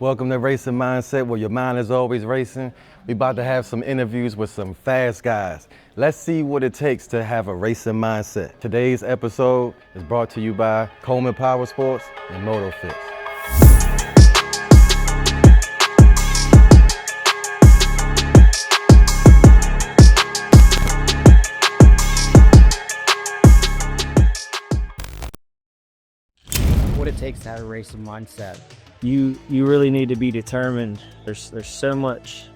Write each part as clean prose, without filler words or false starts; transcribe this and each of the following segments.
Welcome to Racing Mindset, where your mind is always racing. We about to have some interviews with some fast guys. Let's see what it takes to have a racing mindset. Today's episode is brought to you by Coleman Power Sports and MotoFix. What it takes to have a racing mindset. You really need to be determined. There's so much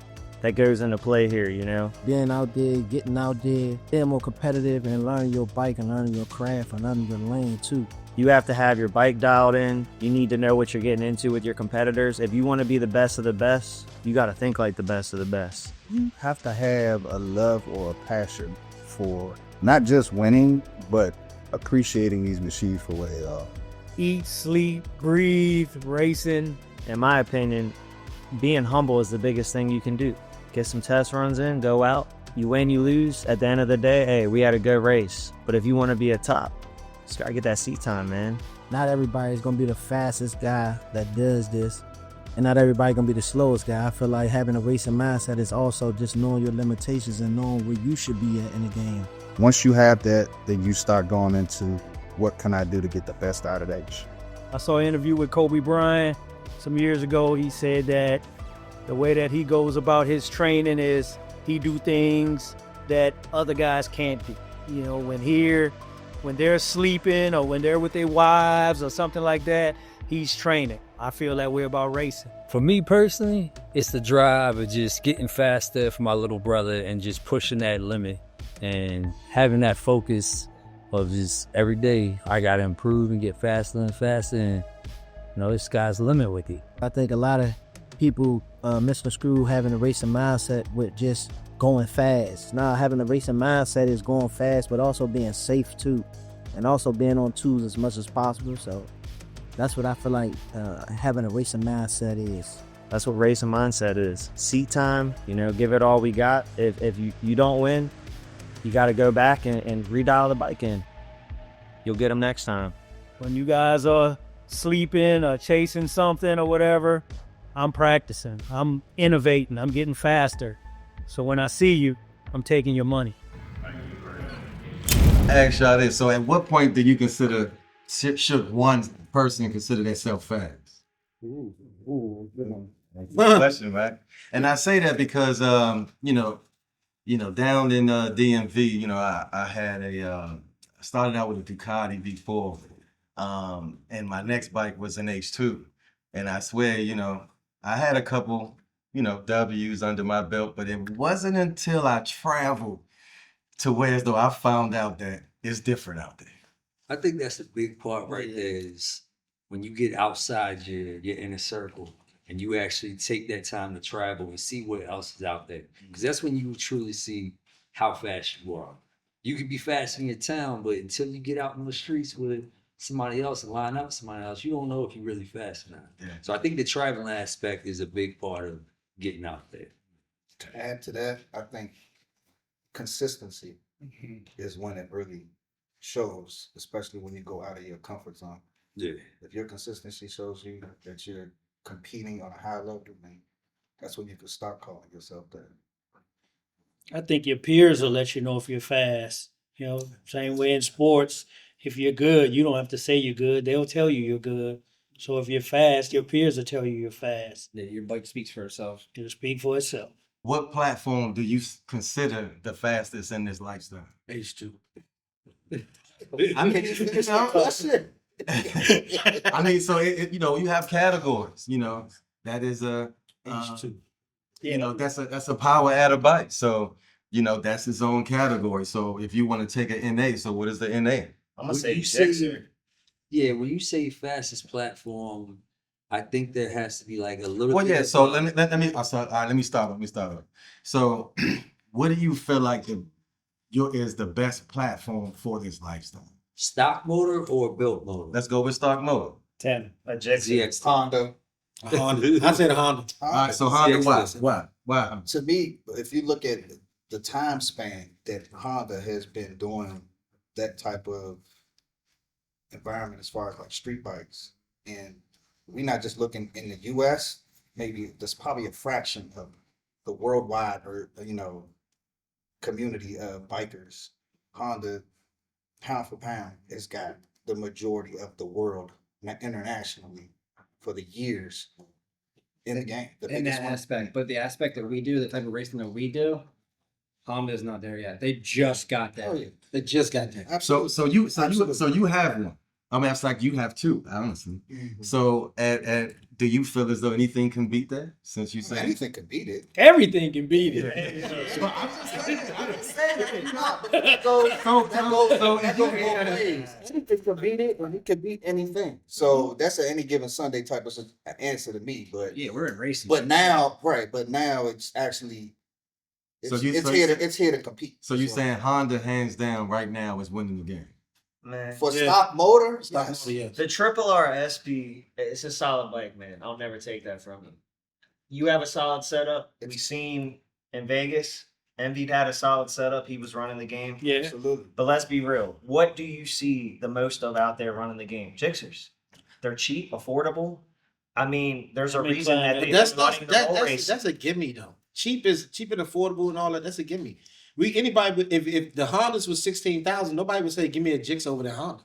that goes into play here, you know. Being out there, getting out there, being more competitive and learning your bike and learning your craft and learning your lane too. You have to have your bike dialed in. You need to know what you're getting into with your competitors. If you want to be the best of the best, you got to think like the best of the best. You have to have a love or a passion for not just winning, but appreciating these machines for what they are. Eat, sleep, breathe, racing. In my opinion, being humble is the biggest thing you can do. Get some test runs in, go out. You win, you lose. At the end of the day, hey, we had a good race. But if you want to be a top, just gotta get that seat time, man. Not everybody's gonna be the fastest guy that does this, and not everybody gonna be the slowest guy. I feel like having a racing mindset is also just knowing your limitations and knowing where you should be at in the game. Once you have that, then you start going into what can I do to get the best out of that. I saw an interview with Kobe Bryant some years ago. He said that the way that he goes about his training is he do things that other guys can't do. You know, when they're sleeping or when they're with their wives or something like that, he's training. I feel that way about racing. For me personally, it's the drive of just getting faster for my little brother and just pushing that limit and having that focus of just every day I gotta improve and get faster and faster, and you know, the sky's the limit with you. I think a lot of people misconstrue having a racing mindset with just going fast. Now, having a racing mindset is going fast, but also being safe too, and also being on tools as much as possible. So that's what I feel like having a racing mindset is. That's what racing mindset is. Seat time, you know, give it all we got. If you don't win, you got to go back and redial the bike in. You'll get them next time. When you guys are sleeping or chasing something or whatever, I'm practicing. I'm innovating. I'm getting faster. So when I see you, I'm taking your money. Ask y'all this. So at what point do you consider, should one person consider themselves fast? Good question, right? And I say that because, down in DMV, I had I started out with a Ducati V4, and my next bike was an H2. And I swear, I had a couple, W's under my belt, but it wasn't until I traveled to where as though I found out that it's different out there. I think that's a big part right there is when you get outside your inner circle and you actually take that time to travel and see what else is out there. Because that's when you truly see how fast you are. You can be fast in your town, but until you get out in the streets with somebody else and line up with somebody else, you don't know if you're really fast or not. Yeah. So I think the traveling aspect is a big part of getting out there. To add to that, I think consistency is when it really shows, especially when you go out of your comfort zone. Yeah. If your consistency shows you that you're competing on a high level, then that's when you can start calling yourself that. I think your peers will let you know if you're fast. Same way in sports. If you're good, you don't have to say you're good. They'll tell you you're good. So if you're fast, your peers will tell you you're fast. Yeah, your bike speaks for itself. It'll speak for itself. What platform do you consider the fastest in this lifestyle? H2. I mean, so you have categories. That is a H2. That's a power adder bike. So that's its own category. So if you want to take an NA, so what is the NA? I'm gonna say Dexter. Yeah, when you say fastest platform, I think there has to be like a little. Well, yeah. So let me start off. So, what do you feel like is the best platform for this lifestyle? Stock motor or built motor? Let's go with stock motor. 10. ZX. Honda. I said Honda. All right. So Honda, why? To me, if you look at the time span that Honda has been doing that type of environment as far as like street bikes, and we're not just looking in the US, maybe there's probably a fraction of the worldwide or community of bikers. Honda, pound for pound, has got the majority of the world internationally for the years in the game. The In biggest that one. aspect, but the aspect that we do, the type of racing that we do, Honda's not there yet. They just got there. Oh yeah, They just got there. absolutely. So you have one. I mean, it's like you have two, honestly. Mhm. So do you feel as though anything can beat that? Since you say Anything could beat it. Everything can beat it. Well, I'm just saying, That goes both ways. Anything could beat it, or he could beat anything. So that's an any given Sunday type of answer to me. But Yeah, we're in racing. but now, right? But now it's actually So it's, you it's say- here to compete. So you're saying Honda hands down right now is winning the game? Man, for stock motor, Stock yes. motor, yes. the Triple R SP, it's a solid bike, man. I'll never take that from him. You have a solid setup. We seen in Vegas, Envy'd had a solid setup. He was running the game. Yeah. Absolutely. But let's be real. What do you see the most of out there running the game? Jixers. They're cheap, affordable. I mean, there's a reason that they've That's been running the roll race. that's a gimme though. Cheap and affordable and all that. That's a gimme. Anybody if the Hondas was 16,000, nobody would say give me a Jix over that Honda.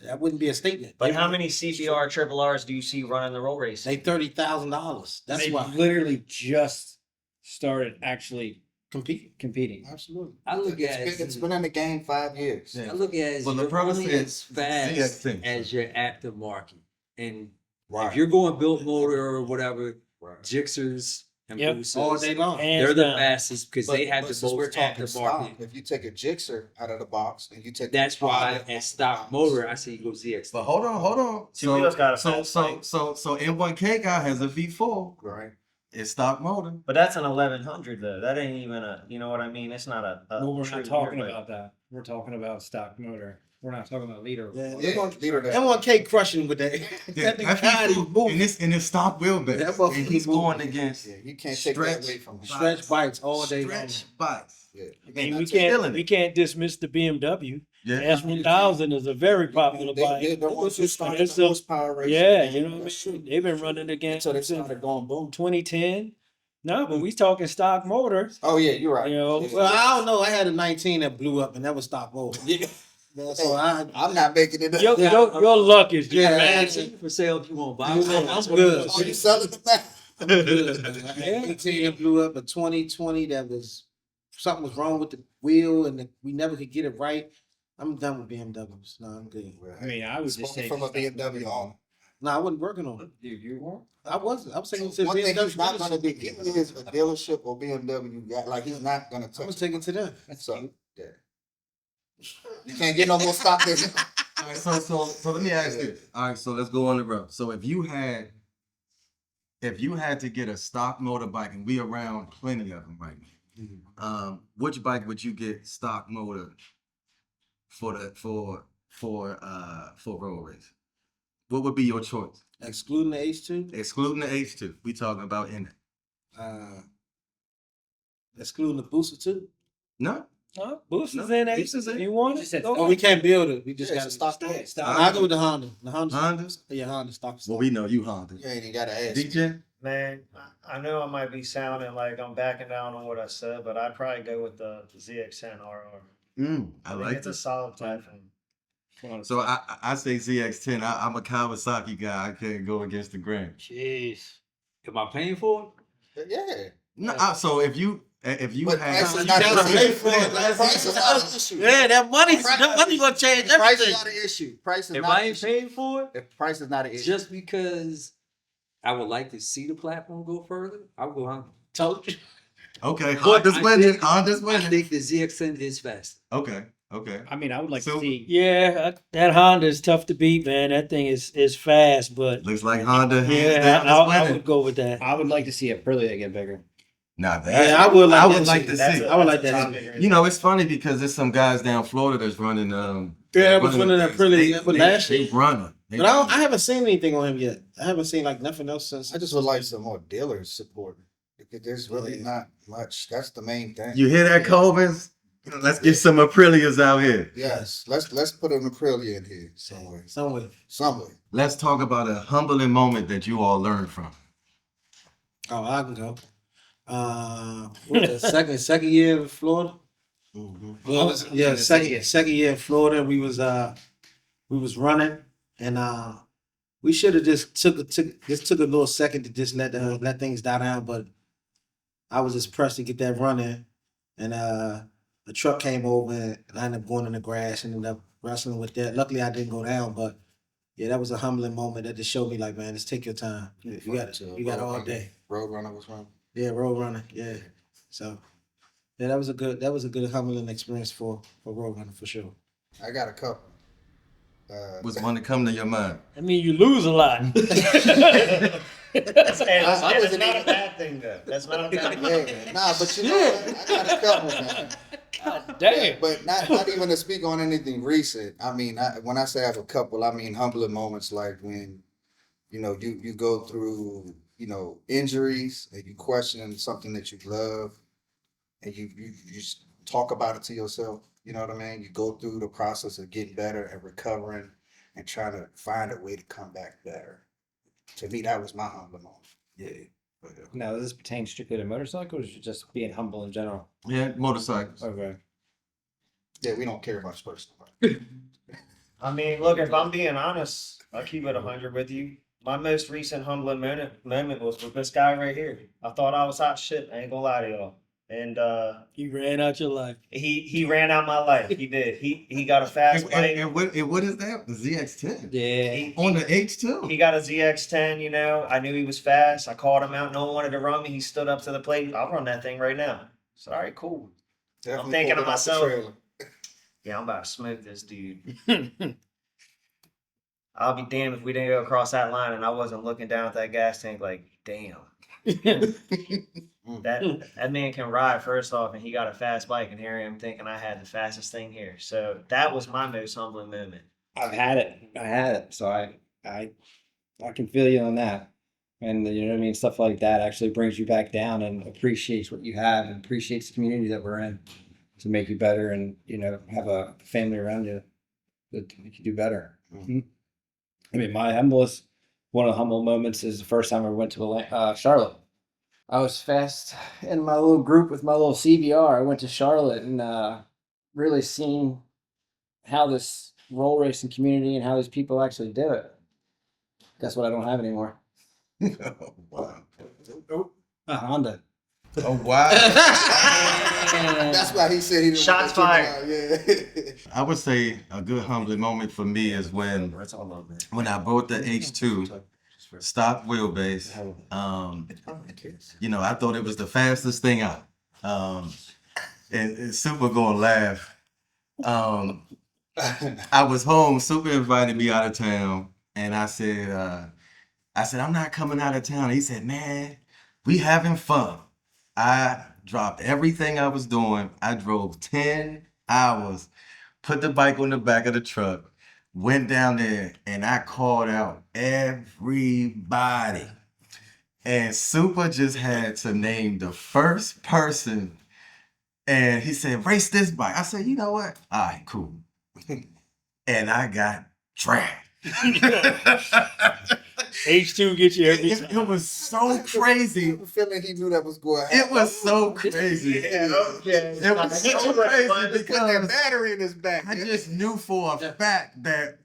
That wouldn't be a statement. But how many CBR Triple Rs do you see running the roll race? They $30,000. That's they why literally just started actually compete. competing. Absolutely. I look at It's been in the game 5 years. Yeah. I look at it as Well, the you're premise only is as fast ZX10. as your aftermarket. And Right. if you're going built motor or whatever, Right. Gixxers and Yep. boosters, All day long. Hands they're the down. fastest because they have the since we're most talking stock, aftermarket. if you take a Gixxer out of the box and you take That's the why Honda at stock motor, I say you go ZX. But hold on. Two wheels got a so fast so bike. so M1K guy has a V4. right? It's stock motor. But that's an 1100 though. That ain't even a, you know what I mean? It's not a Well, we're true not talking gear bike. about that. We're talking about stock motor. We're not talking about leader. Yeah, Yeah, leader that- M1K crushing with that. Yeah, that that guy, he V4 in this stock wheelbase. That motherfucker And he's moving. going against Yeah, you can't take that Stretch. away from him. stretch bikes all day long. stretch bikes. Yeah. I mean, And we killing can't it. dismiss the BMW. Yeah. The S1000 is a very popular bike. They're the ones who started It's the a- horsepower race. Yeah, you know what I mean? They've been running the game Until they since started going boom. 2010. No, but we talking stock motors. Oh yeah, you're right. You know, Yeah. Well, I don't know. I had a 19 that blew up, and that was stock motor. Yeah. So I'm not making it up. Your luck is just Yeah, bad. Actually, for sale if you want to buy I'm one. good. Oh, you selling the back? I'm good. I had 18 that blew up, a 2020 that was something was wrong with the wheel, and we never could get it right. I'm done with BMWs. No, I'm good. I mean, I would just Spoken say from a BMW on. No, I wasn't working on it. Dude, you weren't? I wasn't. I was taking it to One thing he's not BMW. going to be giving is a dealership or BMW guy. Like he's not going to I touch was it. taking it to them. So yeah. You can't get no more stock there. All right, so let me ask you. All right, so let's go on the road. So if you had to get a stock motorbike, and we around plenty of them right now, which bike would you get stock motor for road race? What would be your choice? Excluding the H2, Excluding the H2. We talking about in it. excluding the booster too. No? Huh? Boosters No, in boosters it. in. You want You it? said Go Oh, we can't build it. We just Yeah, got it's to stock motor. I go with the Honda. The Honda. Hondas? Yeah, Honda stock. Well, we know you Honda. You ain't even got to ask. DJ? Man, I know I might be sounding like I'm backing down on what I said, but I'd probably go with the ZX10 RR. I think like it's a this. solid platform. So I say ZX10. I'm a Kawasaki guy. I can't go against the grain. Jeez. Am I paying for it? Yeah. No, so if you But had price is You not gotta the pay issue. for it. Price is not an issue. Yeah, that money gonna change Price is everything. not an issue. Price is If not I an ain't issue. paying for it, If price is not an issue. just because I would like to see the platform go further, I will go Honda. Told you. okay, But Honda's I winning. think- Honda's I winning. think the ZX10 is fast. Okay. I mean, I would like So- to see. Yeah, that Honda is tough to beat, man. That thing is fast, but Looks like Honda. hands yeah, down, is I winning. would go with that. I would like to see a Aprilia get bigger. Nah, that. Yeah, I would like I that would like too. to see. I would like that's a that. topic. You know, it's funny because there's some guys down Florida that's running. Yeah, I was running that Aprilia, but last they year. running. But I haven't seen anything on him yet. I haven't seen like nothing else since. I just would like some more dealers support. Because there's really not much. That's the main thing. You hear that, Colvins? Let's get some Aprilias out here. Yes. Let's put an Aprilia in here somewhere. somewhere. Somewhere. Let's talk about a humbling moment that you all learned from. Oh, I can go. What the second year in Florida? Well, yeah, second year in Florida. We was running, and we should have just took a little second to just let things die down. But I was just pressed to get that running, and the truck came over, and I ended up going in the grass and ended up wrestling with that. Luckily, I didn't go down, but yeah, that was a humbling moment that just showed me like, man, just take your time. You got all day. Roadrunner was running. Yeah, road running. Yeah. So yeah, that was a good humbling experience for road running for sure. I got a couple. What's one to come to your mind? I mean, you lose a lot. And I it's wasn't not a even- bad thing, though. That's not a bad thing. Yeah, nah, but you know what? I got a couple, man. God damn. But not even to speak on anything recent. I mean, when I say I have a couple, I mean humbling moments like when, you know, you go through, you know, injuries and you question something that you love, and you just talk about it to yourself. You know what I mean? You go through the process of getting better and recovering and trying to find a way to come back better. To me, that was my humbling moment. Yeah. Now, does this pertain strictly to motorcycles, or is it just being humble in general? Yeah, motorcycles. Okay. Yeah, we don't care about your personal life. I mean, look, if I'm being honest, I'll keep it 100 with you. My most recent humbling moment was with this guy right here. I thought I was hot shit. I ain't gonna lie to y'all. And You ran out your life. he ran out my life. He did. He got a fast bike. And what is that? The ZX10? Yeah. On the H2? He got a ZX10, you know. I knew he was fast. I called him out. No one wanted to run me. He stood up to the plate. I'll run that thing right now. So, all right, cool. Definitely thinking pulled to it off the myself, trailer. Yeah, I'm about to smoke this dude. I'll be damned if we didn't go across that line and I wasn't looking down at that gas tank like, damn. That man can ride first off, and he got a fast bike, and here I am thinking I had the fastest thing here. So that was my most humbling moment. I've had it. So I can feel you on that. And you know what I mean? Stuff like that actually brings you back down and appreciates what you have and appreciates the community that we're in to make you better and, you know, have a family around you that make you do better. Mm-hmm. I mean, one of the humble moments is the first time I went to Charlotte. I was fast in my little group with my little CBR. I went to Charlotte and really seen how this roll racing community and how these people actually do it. Guess what I don't have anymore? Oh, wow. A Honda. Oh, wow. That's why he said he didn't Shots want that fired. Yeah. I would say a good humbling moment for me is when I bought the H2 stock wheelbase. You know, I thought it was the fastest thing out. And Super gonna laugh. I was home. Super invited me out of town, and I said, I'm not coming out of town. He said, man, we having fun. I dropped everything I was doing. I drove 10 hours, put the bike on the back of the truck, went down there, and I called out everybody. And Super just had to name the first person. And he said, race this bike. I said, you know what? All right, cool. And I got dragged. H2 get you every time. It was so crazy. The feeling he knew that was going to It happen. was so crazy. Yeah, okay. It was so crazy Put that because battery in his back. I just knew for a fact that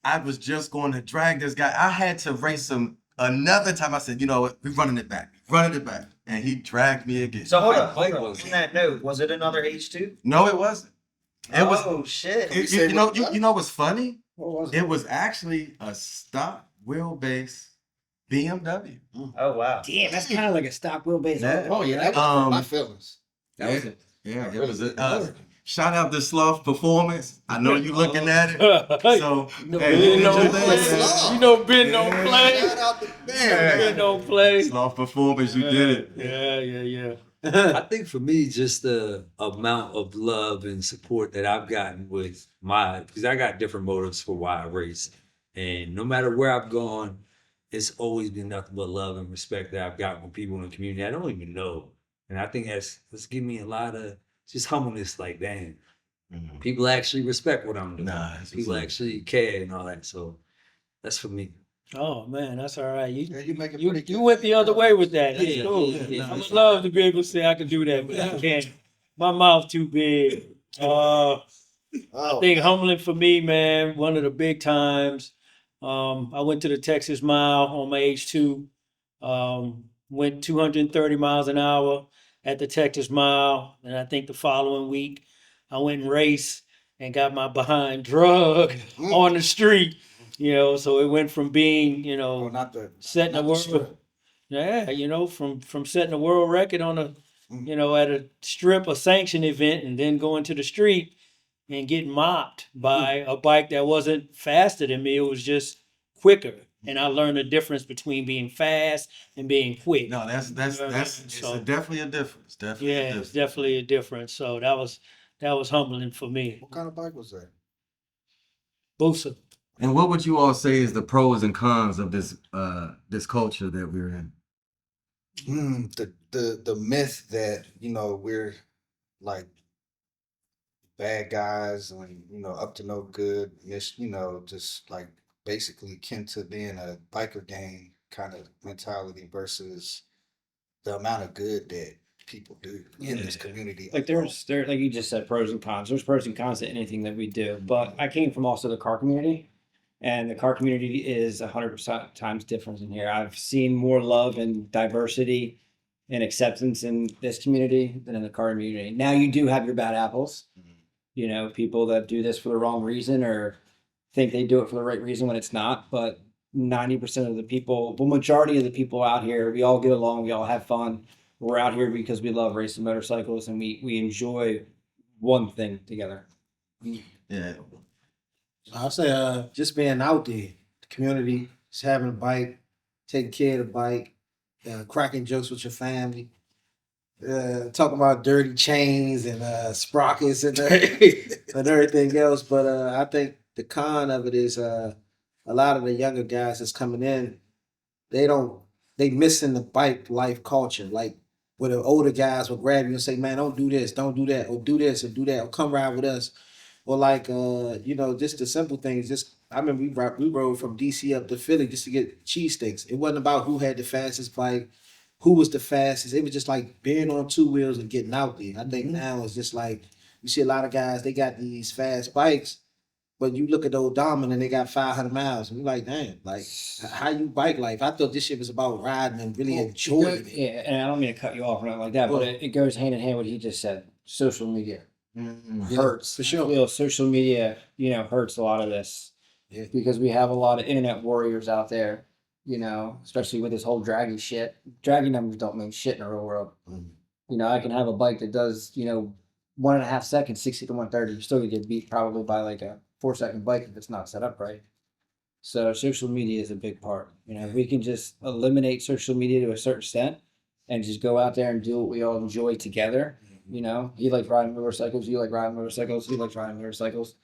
I was just going to drag this guy. I had to race him another time. I said, you know what? We're running it back. And he dragged me again. So hold up. On that note, was it another H2? No, it wasn't. It was. Oh, shit. You know what's funny? What was it? It was actually a stock wheelbase BMW. Oh, wow. Damn, that's kind of like a stock wheelbase. Yeah. Oh, yeah, that was my feelings. That was it. Yeah, it was a shout out to Sloth Performance. I know you looking at it. So Ben hey, don't you play. Sloth. You know Ben don't play. Shout out to Yeah. Ben don't play. Sloth Performance, you did it. Yeah. I think for me, just the amount of love and support that I've gotten with because I got different motives for why I race. And no matter where I've gone, it's always been nothing but love and respect that I've gotten from people in the community I don't even know. And I think that's given me a lot of just humbleness, like, damn, people actually respect what I'm doing. Nah, that's People what's up. actually care and all that. So that's for me. Oh man, that's all right. Yeah, you make it You pretty you good. went the other way with that. That's Yeah, cool. yeah, I would love to be able to say I can do that, but I can't. My mouth too big. I think humbling for me, man, one of the big times. I went to the Texas Mile on my H2. Went 230 miles an hour at the Texas Mile, and I think the following week I went and raced and got my behind drug on the street. So it went from being, Oh, not the setting a not the world, strip. yeah, from setting a world record on a, Mm. at a strip, a sanction event, and then going to the street and getting mopped by a bike that wasn't faster than me. It was just quicker. And I learned the difference between being fast and being quick. No, that's You know what I mean? it's So definitely a difference. Definitely a yeah, difference. it's definitely a difference. So that was humbling for me. What kind of bike was that? Boosa. And what would you all say is the pros and cons of this culture that we're in? The myth that we're like bad guys and up to no good, just like basically akin to being a biker gang kind of mentality versus the amount of good that people do in this community. Like there, like you just said, pros and cons. There's pros and cons to anything that we do. But I came from also the car community, and the car community is 100% times different in here. I've seen more love and diversity and acceptance in this community than in the car community. Now you do have your bad apples, people that do this for the wrong reason or think they do it for the right reason when it's not. But 90% of the people, the majority of the people out here, we all get along, we all have fun. We're out here because we love racing motorcycles and we enjoy one thing together. Yeah. I'll say just being out there, the community, just having a bike, taking care of the bike, cracking jokes with your family, talking about dirty chains and sprockets and, and everything else. But I think the con of it is a lot of the younger guys that's coming in, they missing the bike life culture. Like where the older guys will grab you and say, man, don't do this, don't do that, or do this or do that, or come ride with us. Or like just the simple things. Just I remember we rode from DC up to Philly just to get cheesesteaks. It wasn't about who had the fastest bike, who was the fastest. It was just like being on two wheels and getting out there. I think now it's just like you see a lot of guys, they got these fast bikes, but you look at old Domin and they got 500 miles. And you're like, damn, like how you bike life? I thought this shit was about riding and really enjoying it. Yeah, and I don't mean to cut you off or nothing like that, but it goes hand in hand with what he just said. Social media hurts. For sure. I feel social media, hurts a lot of this. Yeah. Because we have a lot of internet warriors out there, especially with this whole draggy shit. Draggy numbers don't mean shit in the real world. I can have a bike that does, 1.5 seconds, 60 to 130. You're still gonna get beat probably by like a 4-second bike if it's not set up right. So social media is a big part. If we can just eliminate social media to a certain extent and just go out there and do what we all enjoy together. He likes riding motorcycles, you like riding motorcycles, he likes riding motorcycles.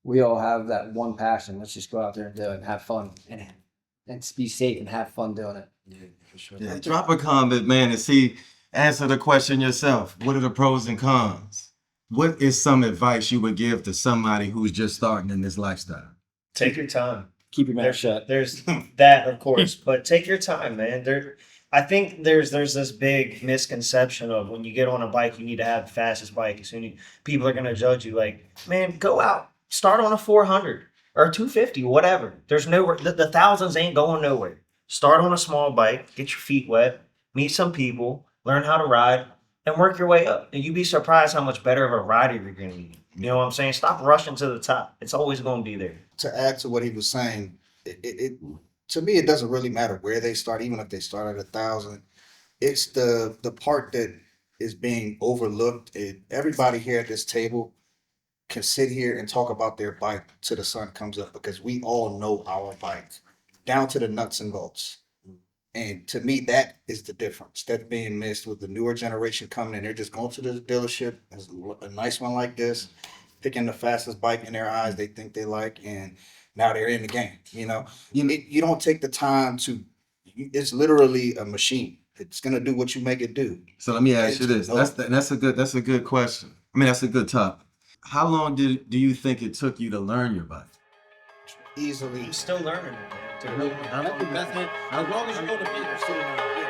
We all have that one passion. Let's just go out there and do it and have fun and be safe and have fun doing it. Yeah, for sure. Yeah. Drop a comment, man, and answer the question yourself. What are the pros and cons? What is some advice you would give to somebody who's just starting in this lifestyle? Take your time. Keep your mouth shut. There's that, of course, but take your time, man. I think there's this big misconception of when you get on a bike, you need to have the fastest bike. As soon as people are gonna judge you, like, man, go out, start on a 400 or 250, whatever. There's nowhere. The thousands ain't going nowhere. Start on a small bike, get your feet wet, meet some people, learn how to ride, and work your way up. And you'd be surprised how much better of a rider you're gonna be. You know what I'm saying? Stop rushing to the top. It's always gonna be there. To add to what he was saying, it to me it doesn't really matter where they start, even if they start at 1,000. It's the part that is being overlooked. Everybody here at this table can sit here and talk about their bike till the sun comes up because we all know our bike down to the nuts and bolts. And to me, that is the difference. That's being missed with the newer generation coming in. They're just going to the dealership, there's a nice one like this, picking the fastest bike in their eyes they think they like, and now they're in the game. You don't take the time to. It's literally a machine. It's gonna do what you make it do. So let me ask you this. That's a good question. I mean, that's a good topic. How long do you think it took you to learn your bike? easily. I'm still learning it, man. That's the best thing. As long as you go to meet, you're still learning.